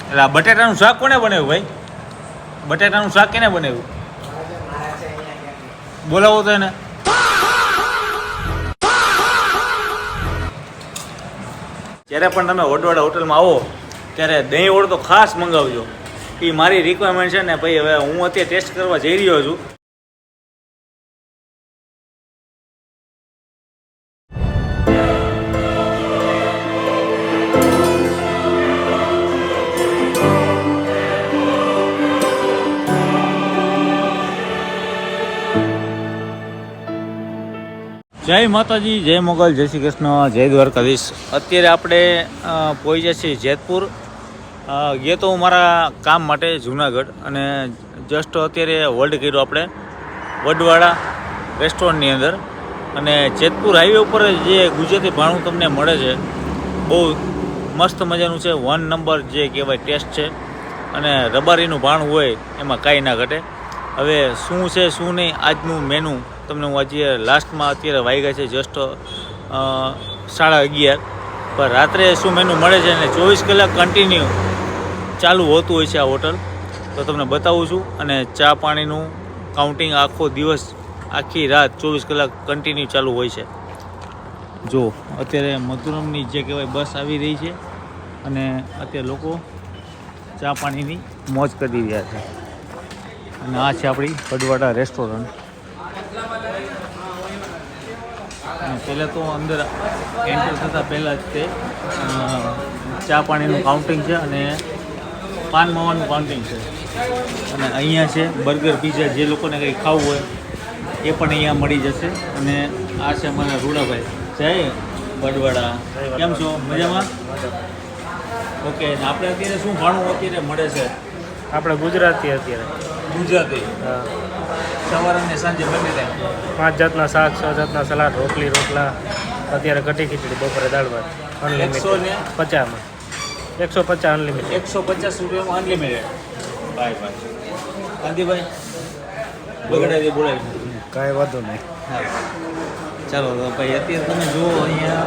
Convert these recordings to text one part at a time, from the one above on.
એટલે આ બટેટાનું શાક કોને બનાવ્યું ભાઈ? બટેટાનું શાક કેને બનાવ્યું? બોલાવો તો એને. જ્યારે પણ તમે વડવાડા હોટલમાં આવો ત્યારે દહીં વડો તો ખાસ મંગાવજો. એ મારી રિક્વાયરમેન્ટ છે ને ભાઈ. હવે હું અત્યારે ટેસ્ટ કરવા જઈ રહ્યો છું. જય માતાજી, જય મોગલ, જય શ્રી કૃષ્ણ, જય દ્વારકાધીશ. અત્યારે આપણે પહોંચ્યા છીએ જેતપુર. ગયો તો હું મારા કામ માટે જુનાગઢ, અને જસ્ટ અત્યારે હોલ્ડ કર્યો આપણે વડવાડા રેસ્ટોરન્ટની અંદર. અને જેતપુર હાઈવે ઉપર જે ગુજરાતી ભાણું તમને મળે છે, બહુ મસ્ત મજાનું છે. 1 નંબર જે કહેવાય ટેસ્ટ છે. અને રબારીનું ભાણું હોય એમાં કાંઈ ના ઘટે. હવે શું છે શું નહીં આજનું મેનુ તમને હું આજે લાસ્ટમાં અત્યારે વાગ્યા છે જસ્ટ 11:30 પર રાત્રે શું મેનુ મળે છે, અને 24 કલાક કન્ટિન્યુ ચાલુ હોતું હોય છે આ હોટલ. તો તમને બતાવું છું. અને ચા પાણીનું કાઉન્ટિંગ આખો દિવસ આખી રાત 24 કલાક કન્ટિન્યુ ચાલુ હોય છે. જો અત્યારે મધુરમની જે કહેવાય બસ આવી રહી છે, અને અત્યારે લોકો ચા પાણીની મોજ કરી રહ્યા છે. અને આ છે આપણી વડવાડા રેસ્ટોરન્ટ. અને પહેલાં તો અંદર એન્ટર થતાં પહેલાં જ તે ચા પાણીનું કાઉન્ટિંગ છે, અને પાન માવાનું કાઉન્ટિંગ છે. અને અહીંયા છે બર્ગર, પીઝા, જે લોકોને કંઈ ખાવું હોય એ પણ અહીંયા મળી જશે. અને આ છે અમારા રૂડાભાઈ. જય વડવાડા, કેમ છો? મજામાં? ઓકે. આપણે અત્યારે શું ભાણું અત્યારે મળે છે? આપણે ગુજરાતી અત્યારે ગુજરાતી. સવારે અને સાંજે બંને ટાઈમ 5 જાતના શાક, 6 જાતના સલાડ, રોટલી, રોટલા. અત્યારે કઢી ખીચડી, બપોરે દાળ ભાત. Unlimited 50માં 150 unlimited. 150 રૂપિયામાં અનલિમિટેડ. ભાઈ ગાંધીભાઈ બગડાવી બોલાવી કાંઈ વાંધો નહીં. હા, ચાલો તો ભાઈ. અત્યારે તમે જુઓ અહીંયા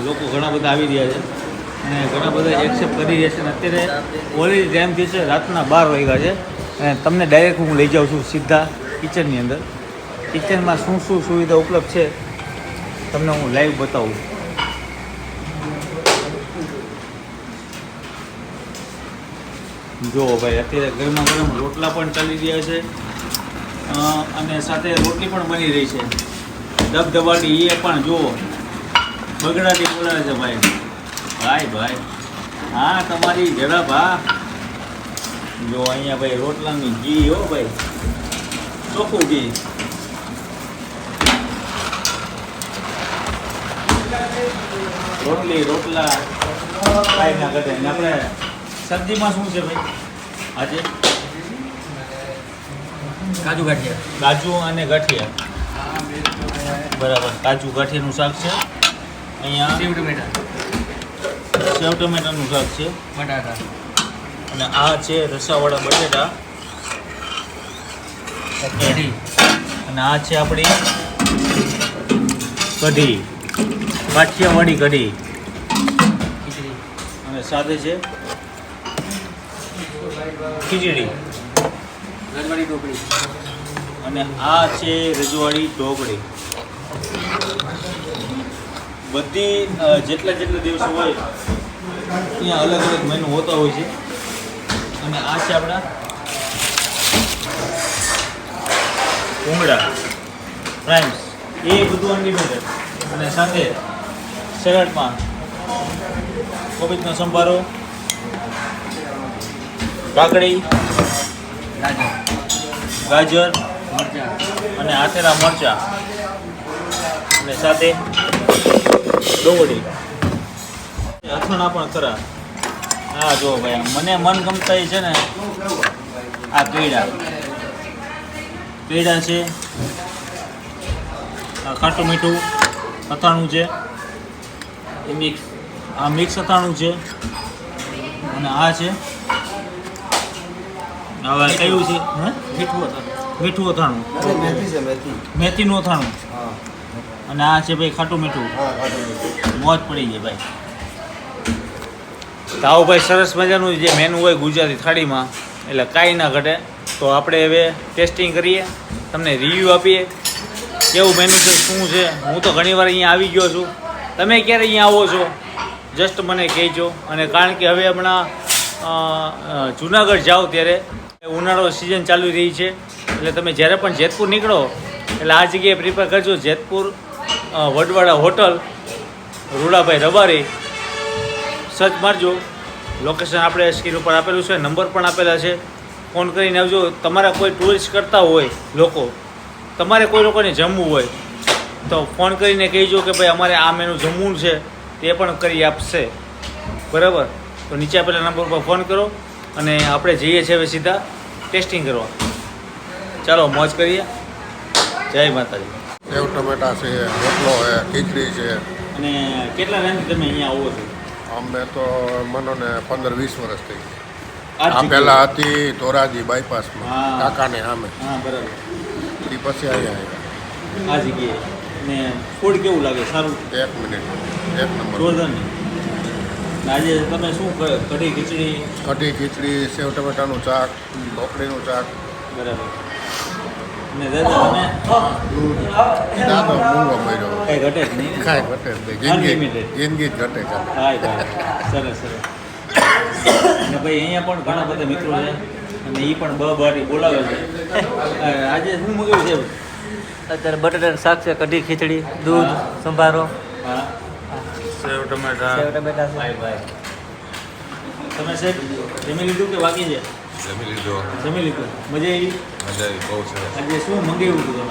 લોકો ઘણા બધા આવી રહ્યા છે, અને ઘણા બધા એક્સેપ્ટ કરી રહ્યા છે. અને અત્યારે ઓલરેડી ટાઈમ થઈ છે, રાતના 12 વાગ્યા છે. અને તમને ડાયરેક્ટ હું લઈ જાઉં છું સીધા કિચનની અંદર. કિચનમાં શું શું સુવિધા ઉપલબ્ધ છે તમને હું લાઈવ બતાવું. જુઓ ભાઈ, અત્યારે ગરમા ગરમ રોટલા પણ ચાલી રહ્યા છે, અને સાથે રોટલી પણ બની રહી છે. ધબધબાટી એ પણ જુઓ બગડાટી બોલાવે છે ભાઈ. ભાઈ હા, તમારી જરા ભા. જો અહીંયા ભાઈ રોટલાની ઘી હો ભાઈ, ચોખ્ખું ઘી. રોટલી રોટલા કાંઈ ના ઘટે. ને આપણે સબ્જીમાં શું છે ભાઈ આજે? કાજુ ગાંઠિયા. કાજુ અને ગાંઠિયા. બરાબર, કાજુ ગાંઠિયાનું શાક છે. અહીંયા સેવ ટમેટા. સેવ ટમેટાનું શાક છે. બટાટા. અને આ છે રસાવાળા બટેટા. કઢી. અને આ છે આપણી કઢી, કાઠિયાવાડી કઢી. ખીચડી. અને સાથે છે ખીચડી. રજવાડી ઢોકળી. અને આ છે રજવાડી ઢોકળી. બધી જેટલા દિવસો હોય ત્યાં અલગ અલગ મેનુ હોતા હોય છે. અને આ છે આપણા ભૂંગળા પ્રાઇમ્સ, એ બધું અનલિમિટેડ. અને સાથે સલાડમાં કોબીજનો સંભારો, કાકડી, ગાજર અને આથેલા મરચાં, અને સાથે ડુંગળી. અથાણા પણ ખરા. હા જો ભાઈ, મને મનગમતા એ છે ને આ કેળા છે, આ ખાટું મીઠું અથાણું છે, એ મિક્સ અથાણું છે. અને આ છે હવે કયું છે? મીઠું અથાણું, મેથીનું અથાણું. અને આ છે ભાઈ ખાટું મીઠું. મોજ પડી જાય ભાઈ. તો આવું ભાઈ સરસ મજાનું જે મેનુ હોય ગુજરાતી થાળીમાં એટલે કાંઈ ના ઘટે. તો આપણે હવે ટેસ્ટિંગ કરીએ, તમને રિવ્યૂ આપીએ કેવું મેનુ છે, શું છે. હું તો ઘણીવાર અહીંયા આવી ગયો છું, તમે ક્યારે અહીંયા આવો છો જસ્ટ મને કહેજો. અને કારણ કે હવે હમણાં જુનાગઢ જાઓ ત્યારે ઉનાળો સિઝન ચાલુ રહી છે, એટલે તમે જ્યારે પણ જેતપુર નીકળો એટલે આ જગ્યાએ પ્રિપેર કરજો. જેતપુર વડવાડા હોટલ, રૂડાભાઈ રબારી સર્ચ મારજો. લોકેશન આપણે સ્ક્રીન ઉપર આપેલું છે, નંબર પણ આપેલા છે, ફોન કરીને આવજો. તમારા કોઈ ટુરિસ્ટ કરતા હોય લોકો, તમારે કોઈ લોકોને જમવું હોય તો ફોન કરીને કહેજો કે ભાઈ અમારે આ મેનુ જમવું છે, તે પણ કરી આપશે. બરાબર, તો નીચે આપેલા નંબર પર ફોન કરો અને આપણે જઈએ છીએ હવે સીધા ટેસ્ટિંગ કરવા. ચાલો મોજ કરીએ. જય માતાજી. સેવ ટમેટા છે, રોટલો છે, ખીચડી છે. અને કેટલા ટાઈમથી તમે અહીંયા આવો છો? અમે તો મને 15-20 વર્ષ થઈ ગયા. આ આ પહેલાં હતી ધોરાજી બાયપાસમાં, હા. કાકાને સામે. હા બરાબર, એ પછી અહીંયા આવ્યા. આ જગ્યાએ. ને ફૂડ કેવું લાગે? સારું? 1 મિનિટ, 1 નંબર. જોરદાર ને. આજે તમે શું કઢી ખીચડી? કઢી ખીચડી, સેવ ટમેટાનું શાક, ઢોકળીનું શાક. બરાબર. ને દાદા તમે દાદો મૂંગો મળ્યો. કઈ ઘટે જ નહીં ને? કાંઈ ઘટે જ નહીં. Unlimited. જિંદગી જ ઘટે છે. હાય ભાઈ, સરસ સરસ. અને ભાઈ અહીંયા પણ ઘણા બધા મિત્રો છે અને એ પણ બારી બોલાવે છે. આજે શું મગાવ્યું છે? અત્યારે બટાટાનું શાક છે, કઢી ખીચડી, દૂધ, સંભારો, હા, સેવ ટમેટા. સેવ ટમેટા છે. ભાઈ ભાઈ, તમે સાહેબ જમી લીધું કે બાકી છે? જમી લીધો. જમી લીધું. મજા આવી? મજા આવી, બહુ સરસ. આજે શું મંગાવ્યું હતું તમે?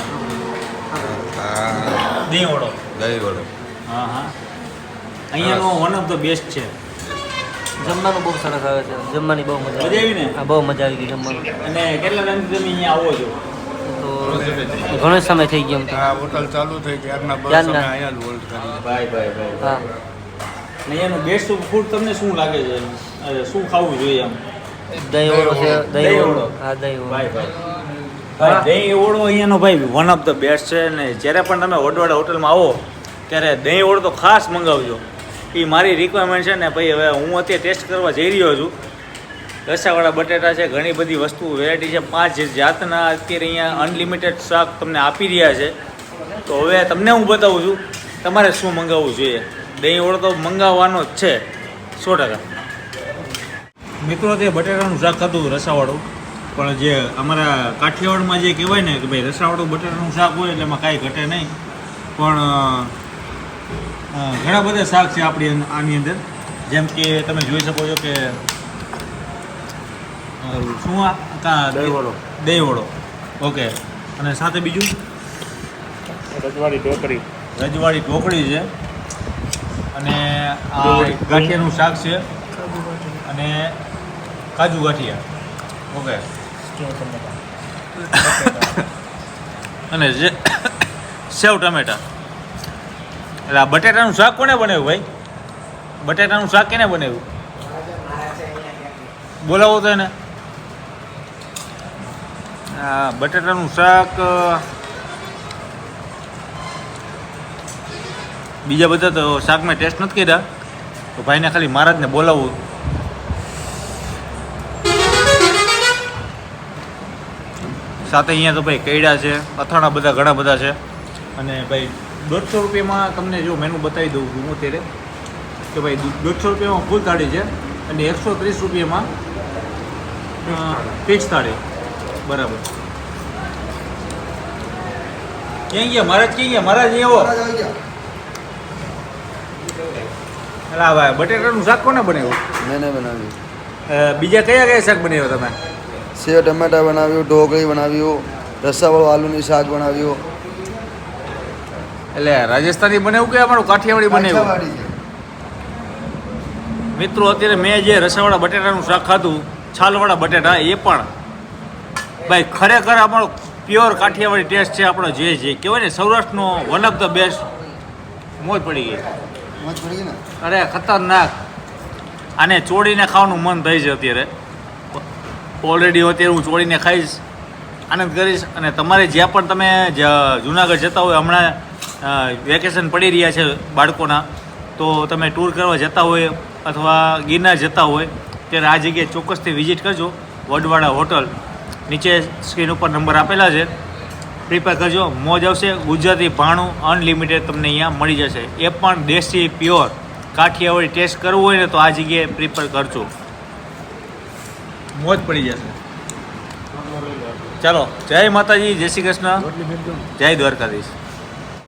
દહીં વડો. દહીં વડો. હા હા, અહીંયાનો વન ઓફ ધ બેસ્ટ છે. જમવાનું બહુ સરસ આવે છે, જમવાની બહુ મજા મજા આવી ને? હા, બહુ મજા આવી ગઈ જમવાનું. અને કેટલા ટાઈમથી તમે અહીંયા આવો છો? તો ઘણો સમય થઈ ગયો એમ તો. આ હોટલ ચાલુ થઈ ત્યારના બસ ત્યારના. અમે અહીંયા જ હોલ્ડ કરી. ભાઈ ભાઈ ભાઈ. હા, અને અહીંયાનું બેસ્ટ ફૂડ તમને શું લાગે છે? શું ખાવું જોઈએ આમ? દહીં ઓળો છે, દહીં દહીં ઓળો. ઓળો. હા, દહીં ઓળો. ભાઈ ભાઈ, દહીં ઓળો અહીંયાનો ભાઈ વન ઓફ ધ બેસ્ટ છે. ને જ્યારે પણ તમે વડવાડા હોટલમાં આવો ત્યારે દહીં ઓળો તો ખાસ મંગાવજો. એ મારી રિક્વાયરમેન્ટ છે ને ભાઈ. હવે હું અત્યારે ટેસ્ટ કરવા જઈ રહ્યો છું. રસાવાળા બટેટા છે, ઘણી બધી વસ્તુ વેરાયટી છે, 5 જાતના અત્યારે અહીંયા અનલિમિટેડ શાક તમને આપી રહ્યા છે. તો હવે તમને હું બતાવું છું તમારે શું મંગાવવું જોઈએ. દહીં ઓળો તો મંગાવવાનો જ છે 100%. મિત્રો, તે બટેટાનું શાક ખાધું રસાવાળું, પણ જે અમારા કાઠિયાવાડમાં જે કહેવાય ને કે ભાઈ રસાવાળું બટેટાનું શાક હોય એટલે એમાં કાંઈ ઘટે નહીં. પણ ઘણા બધા શાક છે આપણી આની અંદર. જેમ કે તમે જોઈ શકો છો કે શું દહીં વડો. દહીં વડો. ઓકે. અને સાથે બીજું રજવાડી ઢોકળી. રજવાડી ઢોકળી છે. અને આ ગાંઠિયાનું શાક છે. અને કાજુ ગાંઠિયા. ઓકે. અને જે સેવ ટમેટા. એટલે આ બટેટાનું શાક કોને બનાવ્યું ભાઈ? બટેટાનું શાક કેને બનાવ્યું? બોલાવો તો એને. આ બટેટાનું શાક બીજા બધા તો શાક મેં ટેસ્ટ નથી કર્યા, તો ભાઈને ખાલી મહારાજને બોલાવવું. સાથે અહીંયા તો ભાઈ કૈડા છે, અથાણા બધા ઘણા બધા છે. અને ભાઈ 150 રૂપિયામાં તમને જો મેનુ બતાવી દઉં છું હું અત્યારે કે ભાઈ 150 રૂપિયામાં ફૂલ થાળી છે અને 130 રૂપિયામાં ફિક્સ થાળી. બરાબર. ક્યાં ગયા મહારાજ? ક્યાં ગયા મહારાજ? એવો હા ભાઈ, બટેટાનું શાક કોને બનાવ્યું? मैंने बनावी બીજા કયા કયા શાક બનાવ્યા તમે? सेव टमाटा बनाव्યું, ઢોકળી બનાવ્યું, રસાવાળું આલુની શાક બનાવ્યું. એટલે રાજસ્થાની બનાવ્યું કે અમારું કાઠિયાવાડી બનાવ્યું? મિત્રો, અત્યારે મેં જે રસાવાળા બટેટાનું શાક ખાધું, છાલવાળા બટેટા, એ પણ ભાઈ ખરેખર આપણો પ્યોર કાઠિયાવાડી ટેસ્ટ છે. આપણો જે કહેવાય ને સૌરાષ્ટ્રનો વન ઓફ ધ બેસ્ટ. મોજ પડી ગઈ. મસ્ત પડી ગઈ ને? અરે ખતરનાક. આને ચોળીને ખાવાનું મન થાય છે અત્યારે. ઓલરેડી અત્યારે હું ચોળીને ખાઈશ, આનંદ કરીશ. અને તમારે જ્યાં પણ તમે જુનાગઢ જતા હોય, હમણાં વેકેશન પડી રહ્યા છે બાળકોના, તો તમે ટૂર કરવા જતા હોય અથવા ગિરનાર જતા હોય ત્યારે આ જગ્યાએ ચોક્કસથી વિઝિટ કરજો. વડવાડા હોટલ, નીચે સ્ક્રીન ઉપર નંબર આપેલા છે, પ્રિપેર કરજો. મોજ આવશે. ગુજરાતી ભાણું અનલિમિટેડ તમને અહીંયા મળી જશે, એ પણ દેશી પ્યોર કાઠિયાવાડી ટેસ્ટ કરવું હોય ને તો આ જગ્યાએ પ્રિપેર કરજો, મોજ પડી જશે. ચાલો, જય માતાજી, જય શ્રી કૃષ્ણ, જય દ્વારકાધીશ.